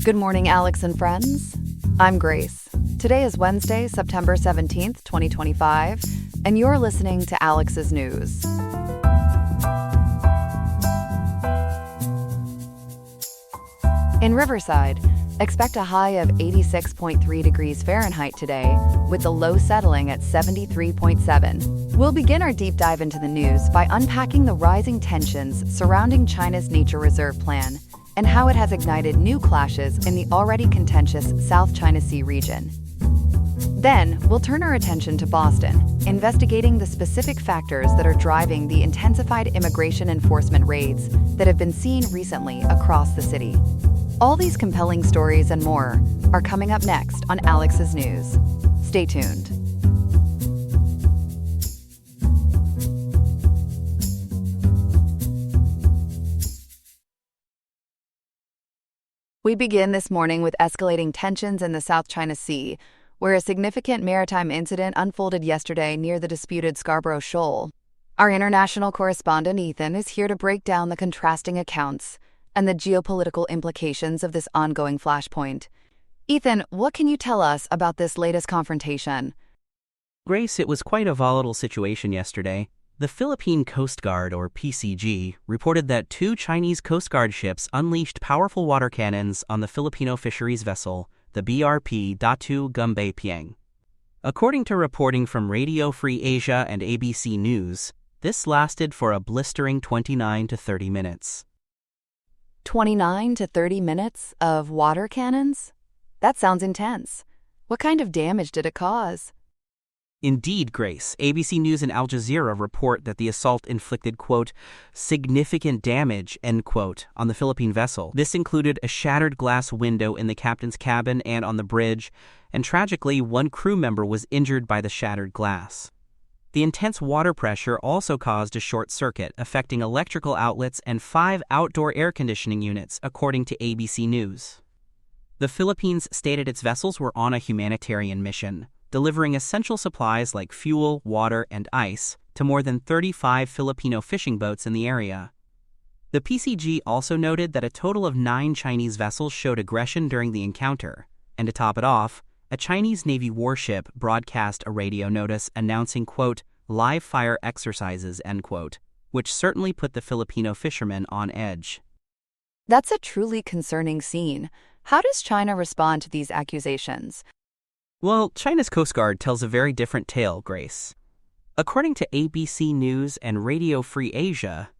Good morning, Alex and friends. I'm Grace. Today is Wednesday, September 17th, 2025, and you're listening to Alex's News. In Riverside, expect a high of 86.3 degrees Fahrenheit today, with the low settling at 73.7. We'll begin our deep dive into the news by unpacking the rising tensions surrounding China's nature reserve plan and how it has ignited new clashes in the already contentious South China Sea region. Then, we'll turn our attention to Boston, investigating the specific factors that are driving the intensified immigration enforcement raids that have been seen recently across the city. All these compelling stories and more are coming up next on Alex's News. Stay tuned. We begin this morning with escalating tensions in the South China Sea, where a significant maritime incident unfolded yesterday near the disputed Scarborough Shoal. Our international correspondent Ethan is here to break down the contrasting accounts and the geopolitical implications of this ongoing flashpoint. Ethan, what can you tell us about this latest confrontation? Grace, it was quite a volatile situation yesterday. The Philippine Coast Guard, or PCG, reported that two Chinese Coast Guard ships unleashed powerful water cannons on the Filipino fisheries vessel, the BRP Datu Gumbay Piang. According to reporting from Radio Free Asia and ABC News, this lasted for a blistering 29 to 30 minutes. 29 to 30 minutes of water cannons? That sounds intense. What kind of damage did it cause? Indeed, Grace. ABC News and Al Jazeera report that the assault inflicted, quote, significant damage, end quote, on the Philippine vessel. This included a shattered glass window in the captain's cabin and on the bridge, and tragically, one crew member was injured by the shattered glass. The intense water pressure also caused a short circuit, affecting electrical outlets and 5 outdoor air conditioning units, according to ABC News. The Philippines stated its vessels were on a humanitarian mission, delivering essential supplies like fuel, water, and ice to more than 35 Filipino fishing boats in the area. The PCG also noted that a total of 9 Chinese vessels showed aggression during the encounter, and to top it off, a Chinese Navy warship broadcast a radio notice announcing, quote, live fire exercises, end quote, which certainly put the Filipino fishermen on edge. That's a truly concerning scene. How does China respond to these accusations? Well, China's Coast Guard tells a very different tale, Grace. According to ABC News and Radio Free Asia,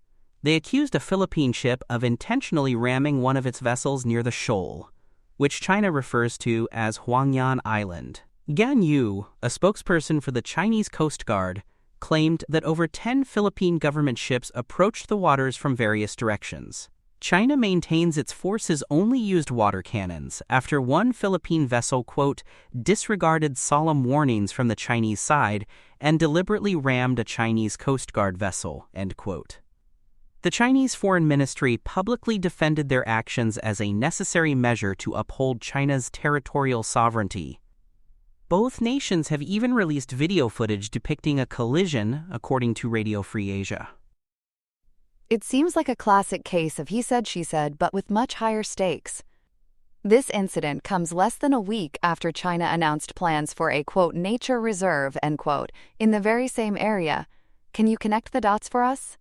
they accused a Philippine ship of intentionally ramming one of its vessels near the shoal, which China refers to as Huangyan Island. Gan Yu, a spokesperson for the Chinese Coast Guard, claimed that over 10 Philippine government ships approached the waters from various directions. China maintains its forces only used water cannons after one Philippine vessel, quote, disregarded solemn warnings from the Chinese side and deliberately rammed a Chinese Coast Guard vessel, end quote. The Chinese Foreign Ministry publicly defended their actions as a necessary measure to uphold China's territorial sovereignty. Both nations have even released video footage depicting a collision, according to Radio Free Asia. It seems like a classic case of he said, she said, but with much higher stakes. This incident comes less than a week after China announced plans for a, quote, nature reserve, end quote, in the very same area. Can you connect the dots for us?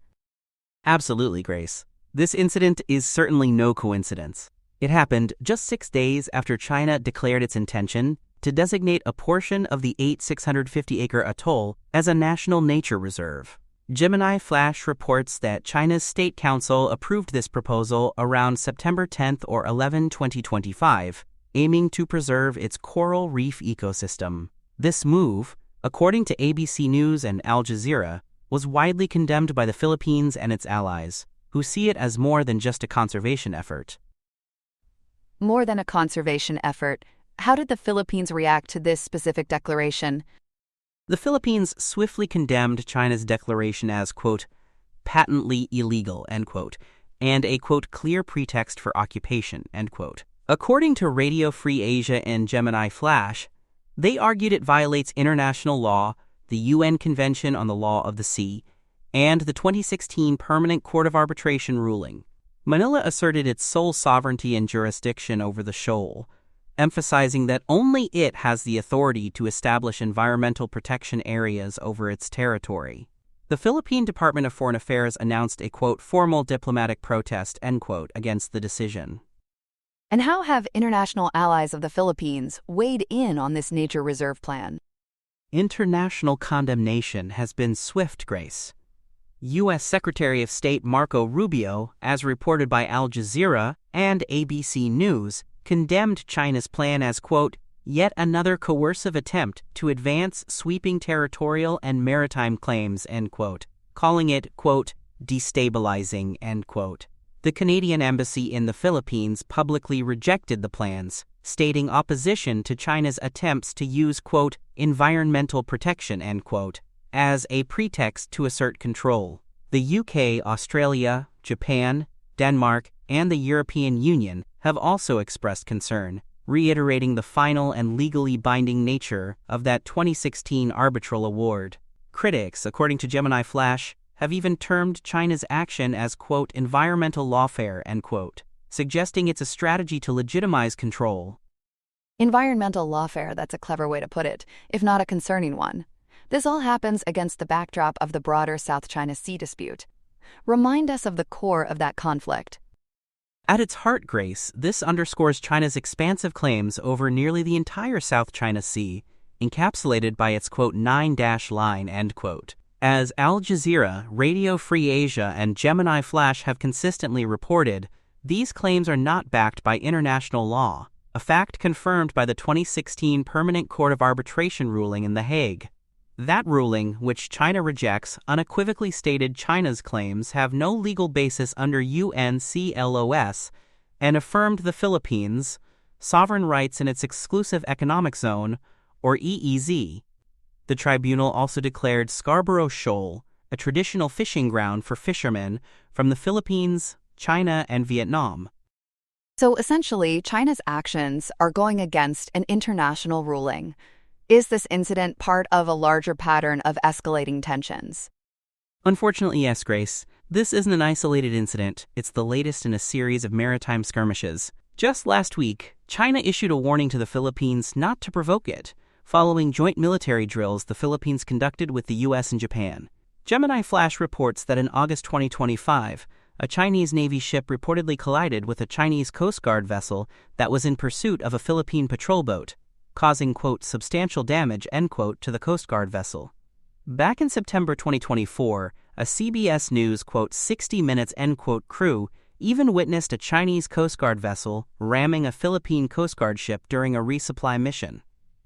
Absolutely, Grace. This incident is certainly no coincidence. It happened just 6 days after China declared its intention to designate a portion of the 650-acre atoll as a national nature reserve. Gemini Flash reports that China's State Council approved this proposal around September 10 or 11, 2025, aiming to preserve its coral reef ecosystem. This move, according to ABC News and Al Jazeera, was widely condemned by the Philippines and its allies, who see it as more than just a conservation effort. More than a conservation effort. How did the Philippines react to this specific declaration? The Philippines swiftly condemned China's declaration as, quote, patently illegal, end quote, and a, quote, clear pretext for occupation, end quote. According to Radio Free Asia and Gemini Flash, they argued it violates international law, the UN Convention on the Law of the Sea, and the 2016 Permanent Court of Arbitration ruling. Manila asserted its sole sovereignty and jurisdiction over the shoal, emphasizing that only it has the authority to establish environmental protection areas over its territory. The Philippine Department of Foreign Affairs announced a, quote, formal diplomatic protest, end quote, against the decision. And how have international allies of the Philippines weighed in on this nature reserve plan? International condemnation has been swift, Grace. U.S. Secretary of State Marco Rubio, as reported by Al Jazeera and ABC News, condemned China's plan as, quote, yet another coercive attempt to advance sweeping territorial and maritime claims, end quote, calling it, quote, destabilizing, end quote. The Canadian embassy in the Philippines publicly rejected the plans, stating opposition to China's attempts to use, quote, environmental protection, end quote, as a pretext to assert control. The UK, Australia, Japan, Denmark, and the European Union have also expressed concern, reiterating the final and legally binding nature of that 2016 arbitral award. Critics, according to Gemini Flash, have even termed China's action as, quote, environmental lawfare, end quote, suggesting it's a strategy to legitimize control. Environmental lawfare, that's a clever way to put it, if not a concerning one. This all happens against the backdrop of the broader South China Sea dispute. Remind us of the core of that conflict. At its heart, Grace, this underscores China's expansive claims over nearly the entire South China Sea, encapsulated by its, quote, 9-line, end quote. As Al Jazeera, Radio Free Asia, and Gemini Flash have consistently reported, these claims are not backed by international law, a fact confirmed by the 2016 Permanent Court of Arbitration ruling in The Hague. That ruling, which China rejects, unequivocally stated China's claims have no legal basis under UNCLOS and affirmed the Philippines' sovereign rights in its exclusive economic zone, or EEZ. The tribunal also declared Scarborough Shoal a traditional fishing ground for fishermen from the Philippines, China, and Vietnam. So essentially, China's actions are going against an international ruling. Is this incident part of a larger pattern of escalating tensions? Unfortunately, yes, Grace. This isn't an isolated incident. It's the latest in a series of maritime skirmishes. Just last week, China issued a warning to the Philippines not to provoke it, following joint military drills the Philippines conducted with the U.S. and Japan. Gemini Flash reports that in August 2025, a Chinese Navy ship reportedly collided with a Chinese Coast Guard vessel that was in pursuit of a Philippine patrol boat, causing, quote, substantial damage, end quote, to the Coast Guard vessel. Back in September 2024, a CBS News, quote, 60 Minutes, end quote, crew even witnessed a Chinese Coast Guard vessel ramming a Philippine Coast Guard ship during a resupply mission.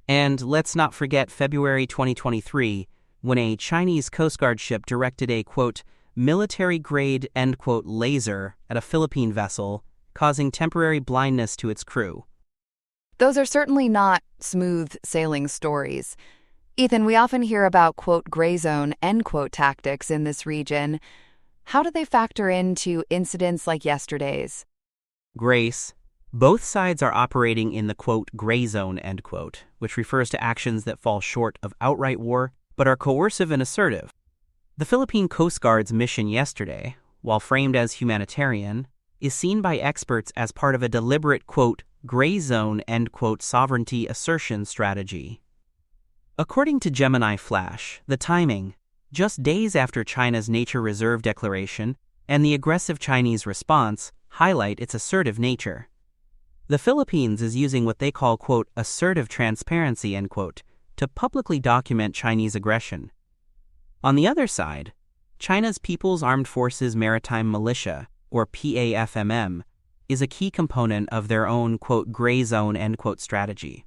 And let's not forget February 2023, when a Chinese Coast Guard ship directed a, quote, military-grade, end quote, laser at a Philippine vessel, causing temporary blindness to its crew. Those are certainly not smooth sailing stories. Ethan, we often hear about, quote, gray zone, end quote, tactics in this region. How do they factor into incidents like yesterday's? Grace, both sides are operating in the, quote, gray zone, end quote, which refers to actions that fall short of outright war but are coercive and assertive. The Philippine Coast Guard's mission yesterday, while framed as humanitarian, is seen by experts as part of a deliberate, quote, gray zone, end quote, sovereignty assertion strategy. According to Gemini Flash, the timing, just days after China's nature reserve declaration and the aggressive Chinese response, highlight its assertive nature. The Philippines is using what they call, quote, assertive transparency, end quote, to publicly document Chinese aggression. On the other side, China's People's Armed Forces Maritime Militia, or PAFMM, is a key component of their own, quote, gray zone, end quote, strategy.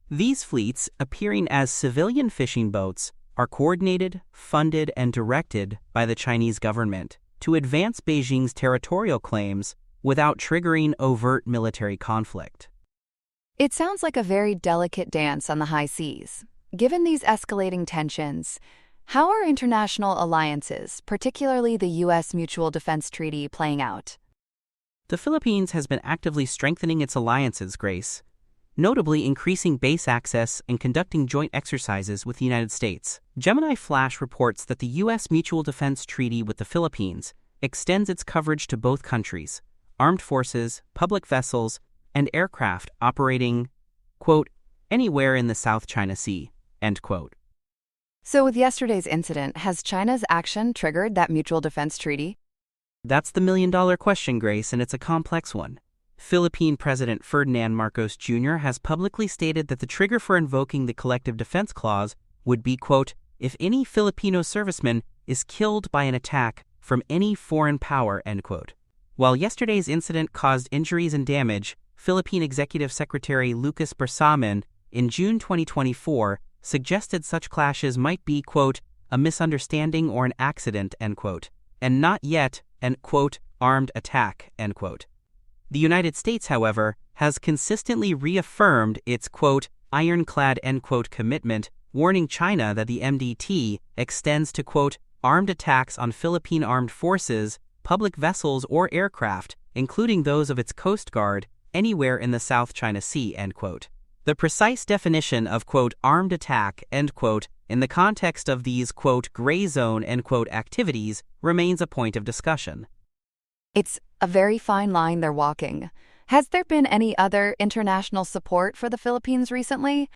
These fleets, appearing as civilian fishing boats, are coordinated, funded, and directed by the Chinese government to advance Beijing's territorial claims without triggering overt military conflict. It sounds like a very delicate dance on the high seas. Given these escalating tensions, how are international alliances, particularly the U.S. Mutual Defense Treaty, playing out? The Philippines has been actively strengthening its alliances, Grace, notably increasing base access and conducting joint exercises with the United States. Gemini Flash reports that the U.S. Mutual Defense Treaty with the Philippines extends its coverage to both countries, armed forces, public vessels, and aircraft operating, quote, anywhere in the South China Sea, end quote. So with yesterday's incident, has China's action triggered that mutual defense treaty? That's the million-dollar question, Grace, and it's a complex one. Philippine President Ferdinand Marcos Jr. has publicly stated that the trigger for invoking the Collective Defense Clause would be, quote, if any Filipino serviceman is killed by an attack from any foreign power, end quote. While yesterday's incident caused injuries and damage, Philippine Executive Secretary Lucas Bersamin, in June 2024, suggested such clashes might be, quote, a misunderstanding or an accident, end quote, and not yet an, quote, armed attack, end quote. The United States, however, has consistently reaffirmed its, quote, ironclad, end quote, commitment, warning China that the MDT extends to, quote, armed attacks on Philippine armed forces, public vessels, or aircraft, including those of its Coast Guard, anywhere in the South China Sea, end quote. The precise definition of, quote, armed attack, end quote, in the context of these, quote, gray zone, end quote, activities remains a point of discussion. It's a very fine line they're walking. Has there been any other international support for the Philippines recently?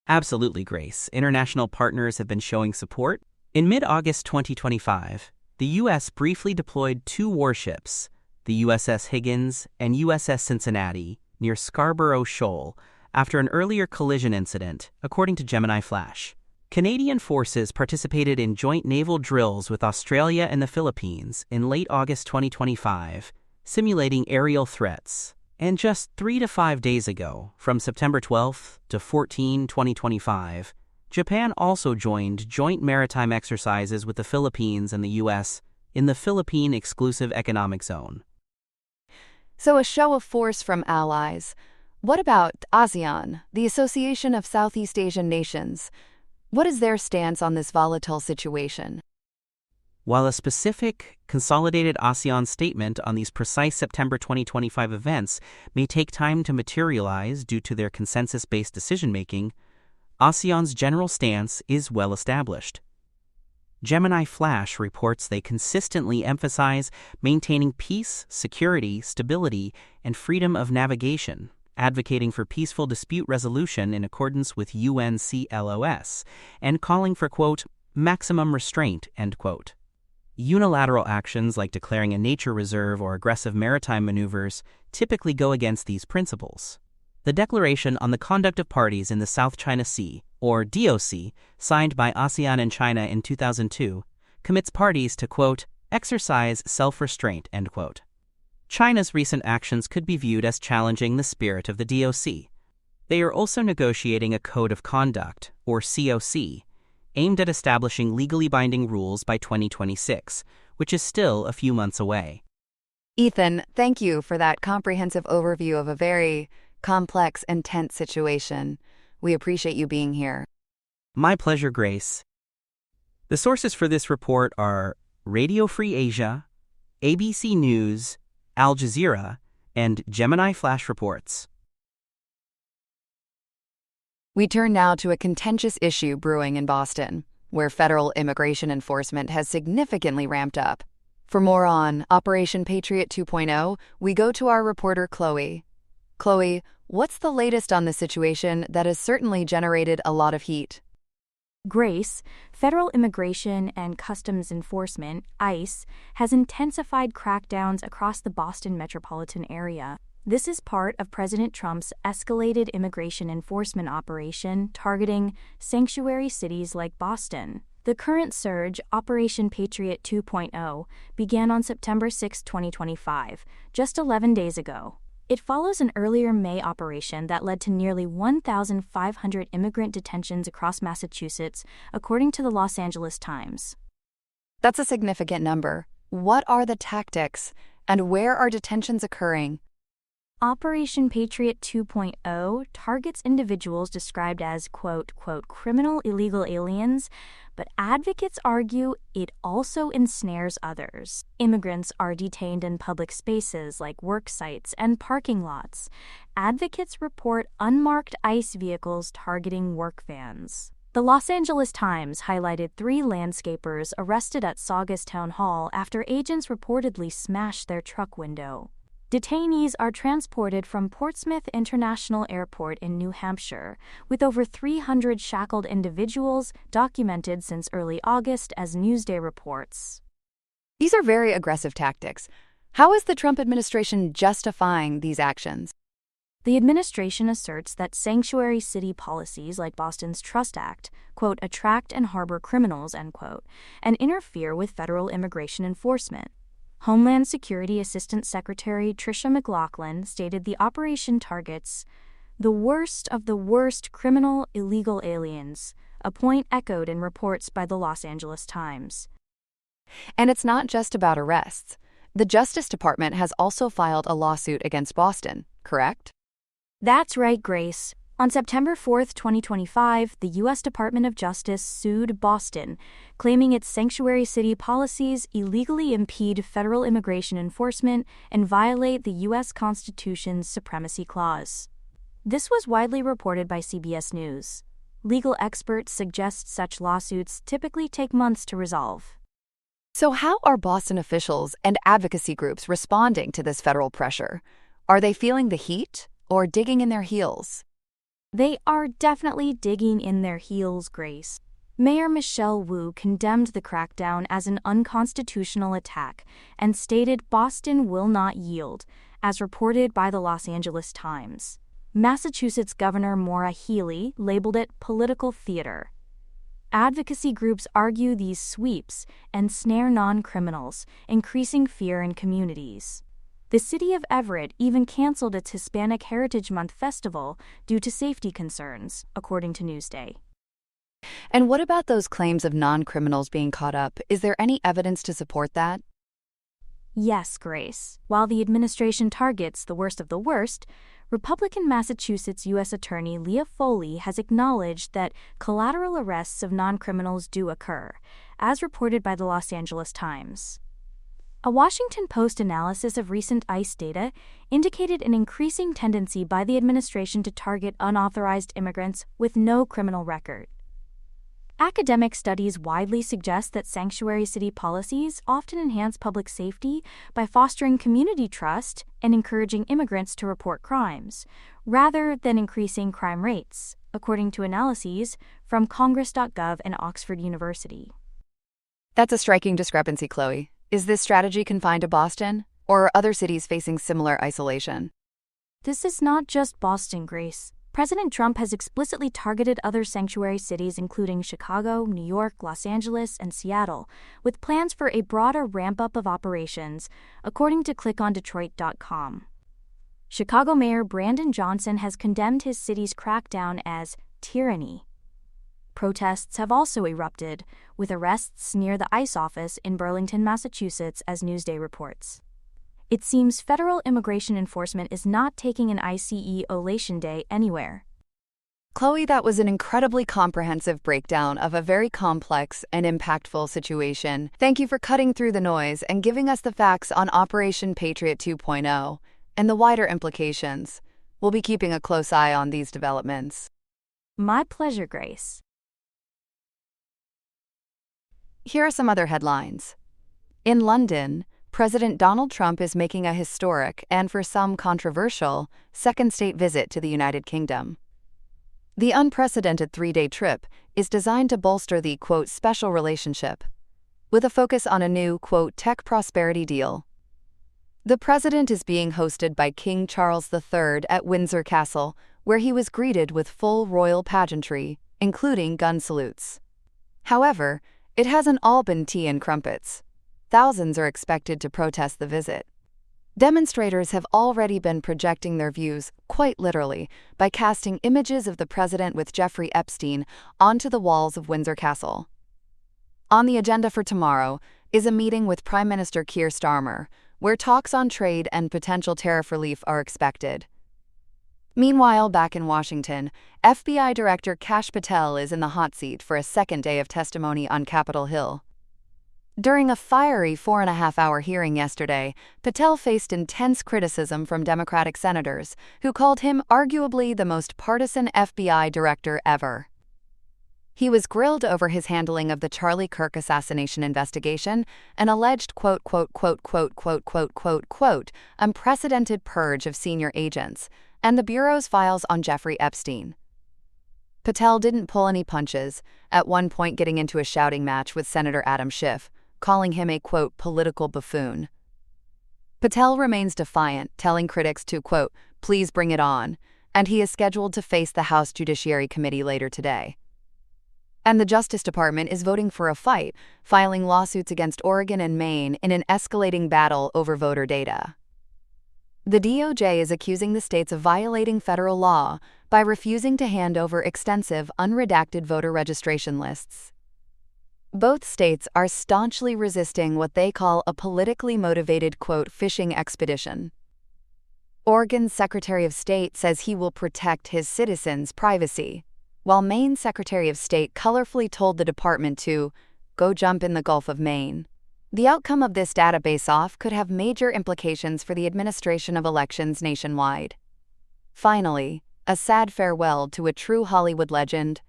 Absolutely, Grace. International partners have been showing support. In mid-August 2025, the U.S. briefly deployed 2 warships, the USS Higgins and USS Cincinnati, near Scarborough Shoal, after an earlier collision incident, according to Gemini Flash. Canadian forces participated in joint naval drills with Australia and the Philippines in late August 2025, simulating aerial threats. And just 3 to 5 days ago, from September 12 to 14, 2025, Japan also joined joint maritime exercises with the Philippines and the U.S. in the Philippine Exclusive Economic Zone. So a show of force from allies. What about ASEAN, the Association of Southeast Asian Nations? What is their stance on this volatile situation? While a specific, consolidated ASEAN statement on these precise September 2025 events may take time to materialize due to their consensus-based decision-making, ASEAN's general stance is well established. Gemini Flash reports they consistently emphasize maintaining peace, security, stability, and freedom of navigation, advocating for peaceful dispute resolution in accordance with UNCLOS, and calling for, quote, maximum restraint, end quote. Unilateral actions like declaring a nature reserve or aggressive maritime maneuvers typically go against these principles. The Declaration on the Conduct of Parties in the South China Sea, or DOC, signed by ASEAN and China in 2002, commits parties to, quote, exercise self-restraint, end quote. China's recent actions could be viewed as challenging the spirit of the DOC. They are also negotiating a Code of Conduct, or COC, aimed at establishing legally binding rules by 2026, which is still a few months away. Ethan, thank you for that comprehensive overview of a very complex and tense situation. We appreciate you being here. My pleasure, Grace. The sources for this report are Radio Free Asia, ABC News, Al Jazeera, and Gemini Flash Reports. We turn now to a contentious issue brewing in Boston, where federal immigration enforcement has significantly ramped up. For more on Operation Patriot 2.0, we go to our reporter Chloe. Chloe, what's the latest on this situation that has certainly generated a lot of heat? Grace, Federal Immigration and Customs Enforcement, ICE, has intensified crackdowns across the Boston metropolitan area. This is part of President Trump's escalated immigration enforcement operation targeting sanctuary cities like Boston. The current surge, Operation Patriot 2.0, began on September 6, 2025, just 11 days ago. It follows an earlier May operation that led to nearly 1,500 immigrant detentions across Massachusetts, according to the Los Angeles Times. That's a significant number. What are the tactics, and where are detentions occurring? Operation Patriot 2.0 targets individuals described as, quote, criminal illegal aliens, but advocates argue it also ensnares others. Immigrants are detained in public spaces like work sites and parking lots. Advocates report unmarked ICE vehicles targeting work vans. The Los Angeles Times highlighted 3 landscapers arrested at Saugus Town Hall after agents reportedly smashed their truck window. Detainees are transported from Portsmouth International Airport in New Hampshire, with over 300 shackled individuals documented since early August, as Newsday reports. These are very aggressive tactics. How is the Trump administration justifying these actions? The administration asserts that sanctuary city policies like Boston's Trust Act, quote, attract and harbor criminals, end quote, and interfere with federal immigration enforcement. Homeland Security Assistant Secretary Tricia McLaughlin stated the operation targets the worst of the worst criminal illegal aliens, a point echoed in reports by the Los Angeles Times. And it's not just about arrests. The Justice Department has also filed a lawsuit against Boston, correct? That's right, Grace. On September 4, 2025, the U.S. Department of Justice sued Boston, claiming its sanctuary city policies illegally impede federal immigration enforcement and violate the U.S. Constitution's Supremacy Clause. This was widely reported by CBS News. Legal experts suggest such lawsuits typically take months to resolve. So how are Boston officials and advocacy groups responding to this federal pressure? Are they feeling the heat or digging in their heels? They are definitely digging in their heels, Grace. Mayor Michelle Wu condemned the crackdown as an unconstitutional attack and stated Boston will not yield, as reported by the Los Angeles Times. Massachusetts Governor Maura Healey labeled it political theater. Advocacy groups argue these sweeps ensnare non-criminals, increasing fear in communities. The city of Everett even canceled its Hispanic Heritage Month festival due to safety concerns, according to Newsday. And what about those claims of non-criminals being caught up? Is there any evidence to support that? Yes, Grace. While the administration targets the worst of the worst, Republican Massachusetts U.S. Attorney Leah Foley has acknowledged that collateral arrests of non-criminals do occur, as reported by the Los Angeles Times. A Washington Post analysis of recent ICE data indicated an increasing tendency by the administration to target unauthorized immigrants with no criminal record. Academic studies widely suggest that sanctuary city policies often enhance public safety by fostering community trust and encouraging immigrants to report crimes, rather than increasing crime rates, according to analyses from Congress.gov and Oxford University. That's a striking discrepancy, Chloe. Is this strategy confined to Boston, or are other cities facing similar isolation? This is not just Boston, Grace. President Trump has explicitly targeted other sanctuary cities including Chicago, New York, Los Angeles, and Seattle, with plans for a broader ramp-up of operations, according to clickondetroit.com. Chicago Mayor Brandon Johnson has condemned his city's crackdown as tyranny. Protests have also erupted, with arrests near the ICE office in Burlington, Massachusetts, as Newsday reports. It seems federal immigration enforcement is not taking an ICE-olation day anywhere. Chloe, that was an incredibly comprehensive breakdown of a very complex and impactful situation. Thank you for cutting through the noise and giving us the facts on Operation Patriot 2.0 and the wider implications. We'll be keeping a close eye on these developments. My pleasure, Grace. Here are some other headlines. In London, President Donald Trump is making a historic and, for some, controversial second state visit to the United Kingdom. The unprecedented 3-day trip is designed to bolster the, quote, special relationship, with a focus on a new, quote, tech prosperity deal. The president is being hosted by King Charles III at Windsor Castle, where he was greeted with full royal pageantry, including gun salutes. However, it hasn't all been tea and crumpets. Thousands are expected to protest the visit. Demonstrators have already been projecting their views, quite literally, by casting images of the president with Jeffrey Epstein onto the walls of Windsor Castle. On the agenda for tomorrow is a meeting with Prime Minister Keir Starmer, where talks on trade and potential tariff relief are expected. Meanwhile, back in Washington, FBI Director Kash Patel is in the hot seat for a second day of testimony on Capitol Hill. During a fiery 4.5-hour hearing yesterday, Patel faced intense criticism from Democratic senators, who called him arguably the most partisan FBI director ever. He was grilled over his handling of the Charlie Kirk assassination investigation, an alleged unprecedented purge of senior agents, and the Bureau's files on Jeffrey Epstein. Patel didn't pull any punches, at one point getting into a shouting match with Senator Adam Schiff, calling him a, political buffoon. Patel remains defiant, telling critics to, please bring it on, and he is scheduled to face the House Judiciary Committee later today. And the Justice Department is voting for a fight, filing lawsuits against Oregon and Maine in an escalating battle over voter data. The DOJ is accusing the states of violating federal law by refusing to hand over extensive, unredacted voter registration lists. Both states are staunchly resisting what they call a politically motivated, fishing expedition. Oregon's Secretary of State says he will protect his citizens' privacy, while Maine's Secretary of State colorfully told the department to go jump in the Gulf of Maine. The outcome of this database off could have major implications for the administration of elections nationwide. Finally, a sad farewell to a true Hollywood legend.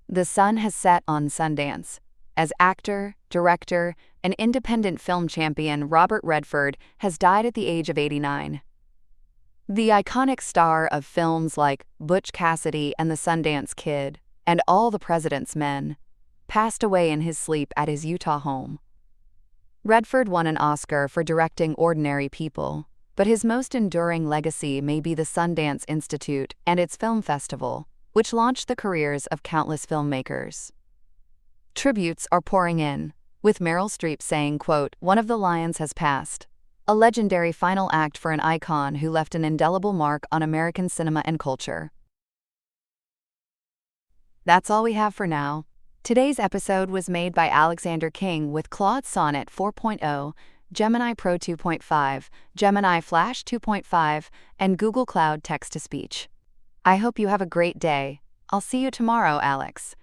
The sun has set on Sundance, as actor, director, and independent film champion Robert Redford has died at the age of 89. The iconic star of films like Butch Cassidy and the Sundance Kid and All the President's Men passed away in his sleep at his Utah home. Redford won an Oscar for directing Ordinary People, but his most enduring legacy may be the Sundance Institute and its film festival, which launched the careers of countless filmmakers. Tributes are pouring in, with Meryl Streep saying, one of the lions has passed. A legendary final act for an icon who left an indelible mark on American cinema and culture. That's all we have for now. Today's episode was made by Alexander King with Claude Sonnet 4.0, Gemini Pro 2.5, Gemini Flash 2.5, and Google Cloud Text-to-Speech. I hope you have a great day. I'll see you tomorrow, Alex.